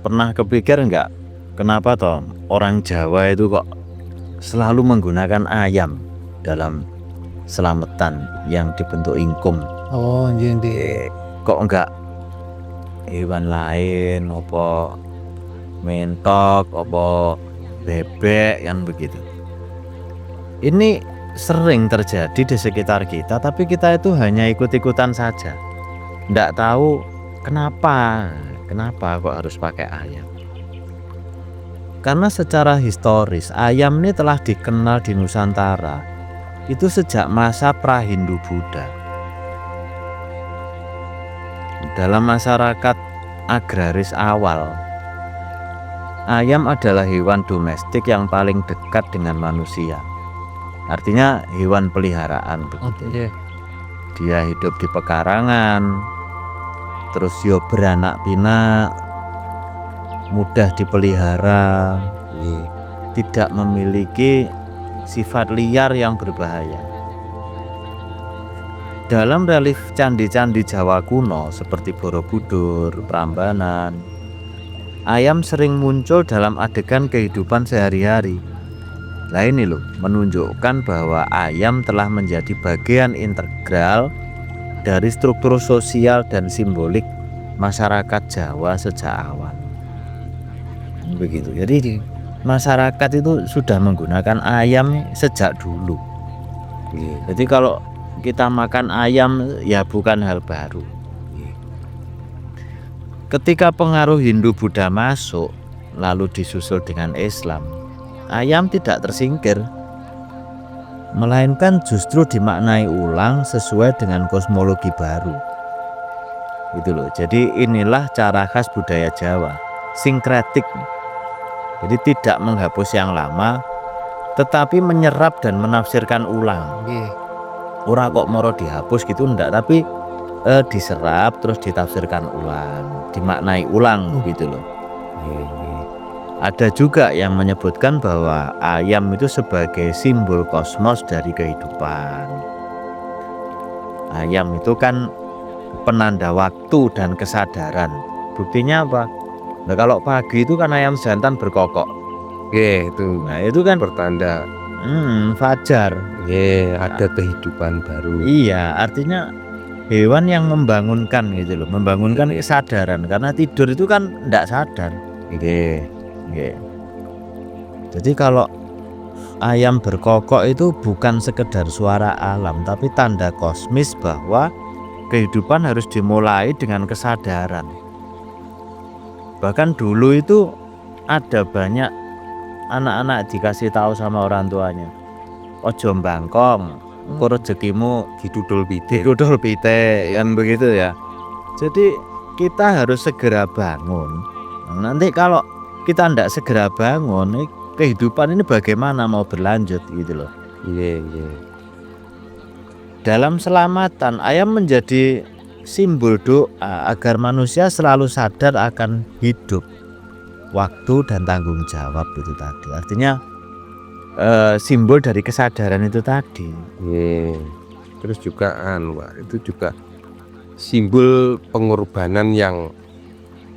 pernah kepikir nggak kenapa toh orang Jawa itu kok selalu menggunakan ayam dalam selamatan yang dibentuk ingkung? Oh, nggih. Kok enggak hewan lain, apa mentok, apa bebek kan begitu. Ini sering terjadi di sekitar kita, tapi kita itu hanya ikut-ikutan saja. Nggak tahu kenapa kok harus pakai ayam. Karena secara historis ayam ini telah dikenal di Nusantara itu sejak masa pra-Hindu Buddha. Dalam masyarakat agraris awal, ayam adalah hewan domestik yang paling dekat dengan manusia. Artinya hewan peliharaan begitu. Dia hidup di pekarangan, terus yo beranak pinak, mudah dipelihara, tidak memiliki sifat liar yang berbahaya. Dalam relief candi-candi Jawa kuno seperti Borobudur, Prambanan, ayam sering muncul dalam adegan kehidupan sehari-hari. Nah ini loh, menunjukkan bahwa ayam telah menjadi bagian integral dari struktur sosial dan simbolik masyarakat Jawa sejak awal. Begitu. Jadi masyarakat itu sudah menggunakan ayam sejak dulu. Jadi kalau kita makan ayam ya bukan hal baru. Ketika pengaruh Hindu Buddha masuk lalu disusul dengan Islam, ayam tidak tersingkir, melainkan justru dimaknai ulang sesuai dengan kosmologi baru. Gitu loh. Jadi inilah cara khas budaya Jawa, sinkretik. Jadi tidak menghapus yang lama, tetapi menyerap dan menafsirkan ulang. Ora kok moro dihapus gitu enggak, tapi diserap terus ditafsirkan ulang, dimaknai ulang gitu loh. Ada juga yang menyebutkan bahwa ayam itu sebagai simbol kosmos dari kehidupan. Ayam itu kan penanda waktu dan kesadaran. Buktinya apa? Nah, kalau pagi itu kan ayam jantan berkokok. Itu. Nah, itu kan pertanda fajar. Ada kehidupan baru. Iya, artinya hewan yang membangunkan gitu loh, membangunkan kesadaran, karena tidur itu kan enggak sadar. Jadi kalau ayam berkokok itu bukan sekedar suara alam, tapi tanda kosmis bahwa kehidupan harus dimulai dengan kesadaran. Bahkan dulu itu ada banyak anak-anak dikasih tahu sama orang tuanya, ojo mbangkong, engko rezekimu Didudul pite. kan begitu ya. Jadi kita harus segera bangun. Nanti kalau kita tidak segera bangun, kehidupan ini bagaimana mau berlanjut gitu loh. Dalam selamatan, ayam menjadi simbol doa agar manusia selalu sadar akan hidup, waktu dan tanggung jawab itu tadi. Artinya simbol dari kesadaran itu tadi. Terus juga itu juga simbol pengorbanan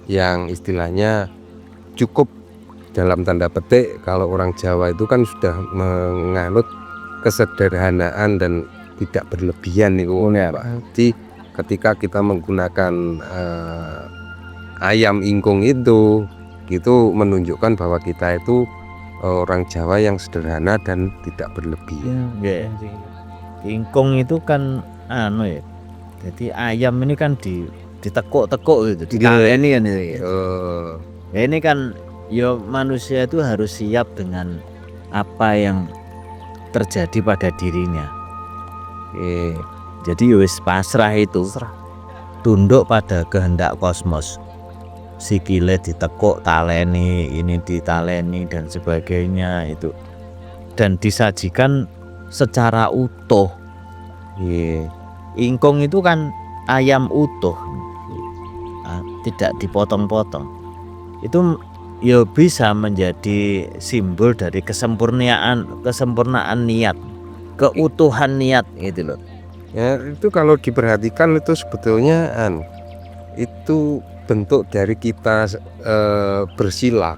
yang istilahnya cukup dalam tanda petik. Kalau orang Jawa itu kan sudah menganut kesederhanaan dan tidak berlebihan itu. Jadi ketika kita menggunakan ayam ingkung itu menunjukkan bahwa kita itu orang Jawa yang sederhana dan tidak berlebihan. Ingkung itu kan ya. Jadi ayam ini kan ditekuk-tekuk gitu, dikaleni kan itu. Ini kan ya manusia itu harus siap dengan apa yang terjadi pada dirinya. Jadi wis pasrah itu, tunduk pada kehendak kosmos. Sikile ditekuk, taleni, ini ditaleni dan sebagainya itu, dan disajikan secara utuh. Ingkung itu kan ayam utuh, tidak dipotong-potong. Itu ya bisa menjadi simbol dari kesempurnaan niat, keutuhan niat gitu loh. Ya itu kalau diperhatikan itu sebetulnya itu bentuk dari kita bersila.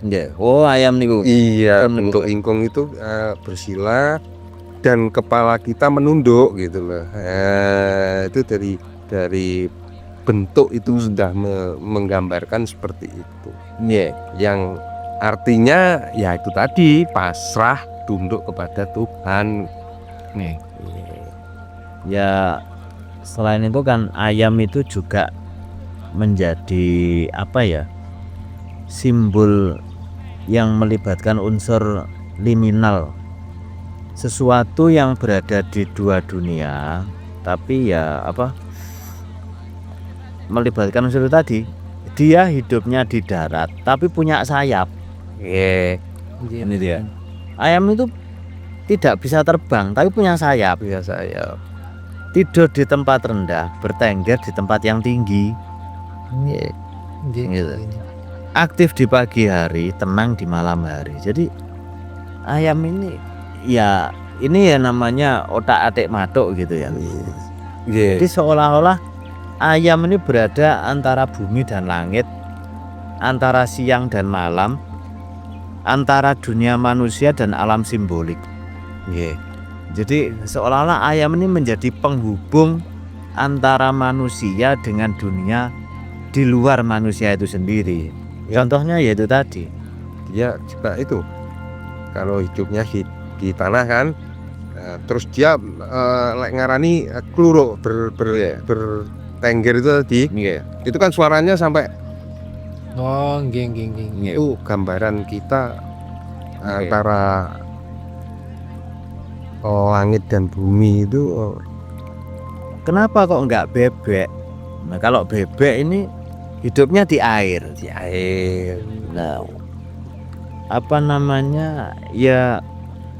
Nggih. Oh, ayam niku. Iya, Betul, bentuk betul. ingkung itu bersila dan kepala kita menunduk gitu loh. Itu dari bentuk itu sudah menggambarkan seperti itu. Nggih. Yang artinya ya itu tadi pasrah, tunduk kepada Tuhan. Nih. Ya selain itu kan ayam itu juga menjadi apa ya? Simbol yang melibatkan unsur liminal. Sesuatu yang berada di dua dunia, tapi ya apa? Melibatkan unsur tadi. Dia hidupnya di darat tapi punya sayap. Ini dia. Ayam itu tidak bisa terbang tapi punya sayap. Ya saya Tidur di tempat rendah, bertengger di tempat yang tinggi. Gitu. Aktif di pagi hari, tenang di malam hari. Jadi ayam ini ya namanya otak-atik matuk gitu ya. Jadi seolah-olah ayam ini berada antara bumi dan langit, antara siang dan malam, antara dunia manusia dan alam simbolik. Jadi seolah-olah ayam ini menjadi penghubung antara manusia dengan dunia di luar manusia itu sendiri. Contohnya yaitu tadi. dia juga itu kalau hidupnya di tanah kan, terus dia ngarani kluruk bertengger itu tadi. Itu kan suaranya sampai itu gambaran kita antara langit dan bumi itu. Kenapa kok enggak bebek? Nah, kalau bebek ini hidupnya di air. Nah, apa namanya? Ya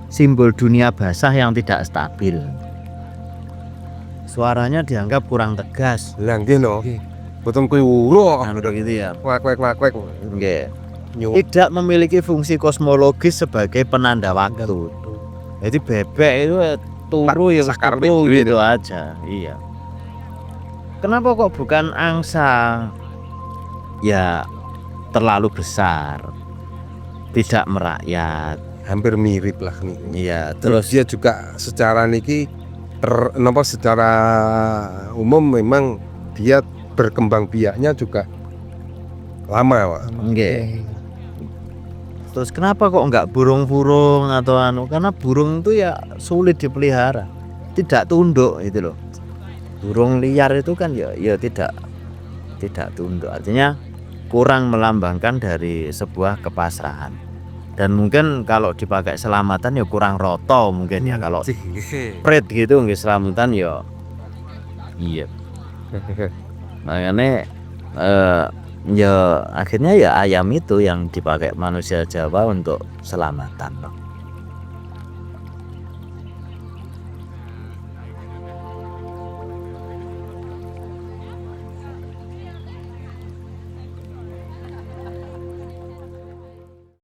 simbol dunia basah yang tidak stabil. Suaranya dianggap kurang tegas. Lah nggih no. Boten kuwi wulo. Gitu ya. Kwek. Nggih. Tidak memiliki fungsi kosmologis sebagai penanda waktu. Jadi bebek itu turu ya turu gitu aja. Iya. Kenapa kok bukan angsa? Ya terlalu besar, tidak merakyat. Hampir mirip lah nih. Iya. Terus dia juga secara niki secara umum memang dia berkembang biaknya juga lama, Pak. Nggih. Terus kenapa kok enggak burung-burung atau karena burung itu ya sulit dipelihara, tidak tunduk itu loh. Burung liar itu kan ya tidak tunduk, artinya kurang melambangkan dari sebuah kepasrahan. Dan mungkin kalau dipakai selamatan ya kurang roto mungkin ya, kalau spread gitu nggih selamatan ya iya. Makanya ya akhirnya ya ayam itu yang dipakai manusia Jawa untuk selamatan loh.